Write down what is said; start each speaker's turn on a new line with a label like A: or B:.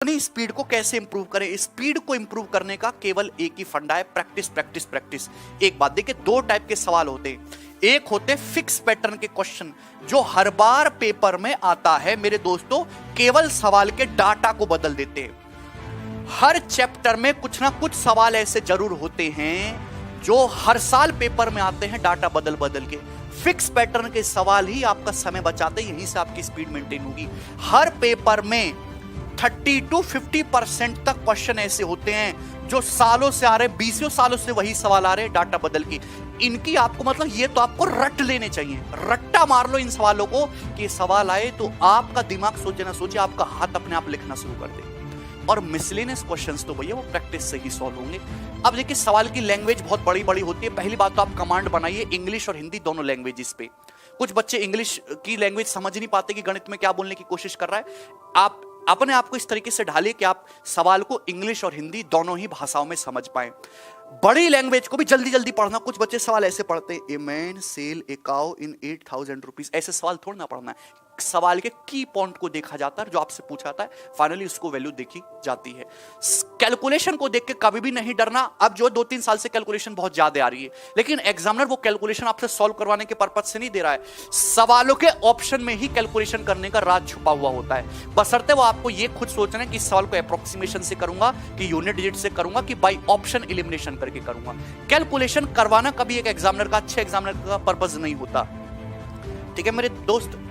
A: अपनी स्पीड को कैसे इंप्रूव करें? स्पीड को इंप्रूव करने का केवल एक ही फंडा है, प्रैक्टिस प्रैक्टिस प्रैक्टिस। एक बात देखिए, दो टाइप के सवाल होते हैं। एक होते फिक्स पैटर्न के क्वेश्चन जो हर बार पेपर में आता है मेरे दोस्तों, केवल सवाल के डाटा को बदल देते हैं। हर चैप्टर में कुछ ना कुछ सवाल ऐसे जरूर होते हैं जो हर साल पेपर में आते हैं, डाटा बदल बदल के। फिक्स पैटर्न के सवाल ही आपका समय बचाते हैं, यहीं से आपकी स्पीड मेंटेन होगी। हर पेपर में 30 to 50% तक क्वेश्चन ऐसे होते हैं जो सालों से आ रहे, 20 सालों से वही सवाल आ रहे हैं, डाटा बदल के। इनकी आपको मतलब ये तो आपको रट लेने चाहिए, रट्टा मार लो इन सवालों को कि सवाल आए तो आपका दिमाग सोचे ना सोचे, आपका हाथ अपने आप लिखना शुरू कर दे। और मिसलेनियस क्वेश्चंस तो भैया वो प्रैक्टिस से ही सॉल्व होंगे। अब देखिए, सवाल की लैंग्वेज बहुत बड़ी बड़ी होती है। पहली बात तो आप कमांड बनाइए इंग्लिश और हिंदी दोनों लैंग्वेजेस पे। कुछ बच्चे इंग्लिश की लैंग्वेज समझ नहीं पाते कि गणित में क्या बोलने की कोशिश कर रहा है। आप अपने आप को इस तरीके से ढालिए कि आप सवाल को इंग्लिश और हिंदी दोनों ही भाषाओं में समझ पाए। बड़ी लैंग्वेज को भी जल्दी जल्दी पढ़ना। कुछ बच्चे सवाल ऐसे पढ़ते हैं, a man sell a cow in 8,000 rupees. ऐसे सवाल थोड़ा ना पढ़ना है। सवाल के की पॉइंट को देखा जाता है, जो आपसे पूछा जाता है, फाइनली उसको वैल्यू देखी जाती है। कैलकुलेशन को देख के कभी भी नहीं डरना। अब जो 2-3 साल से कैलकुलेशन बहुत ज्यादा आ रही है, लेकिन एग्जामिनर वो कैलकुलेशन आपसे सॉल्व करवाने के पर्पज से नहीं दे रहा है। सवालों के ऑप्शन में ही कैलकुलेशन करने का राज छुपा हुआ होता है। बशर्ते वो आपको ये खुद सोचना है कि इस सवाल को अप्रोक्सीमेशन से करूंगा कि यूनिट डिजिट से करूंगा कि बाई ऑप्शन एलिमिनेशन करके करूंगा। कैलकुलेशन करवाना कभी एक एग्जामिनर का, अच्छे एग्जामिनर का पर्पज नहीं होता। ठीक है मेरे दोस्त।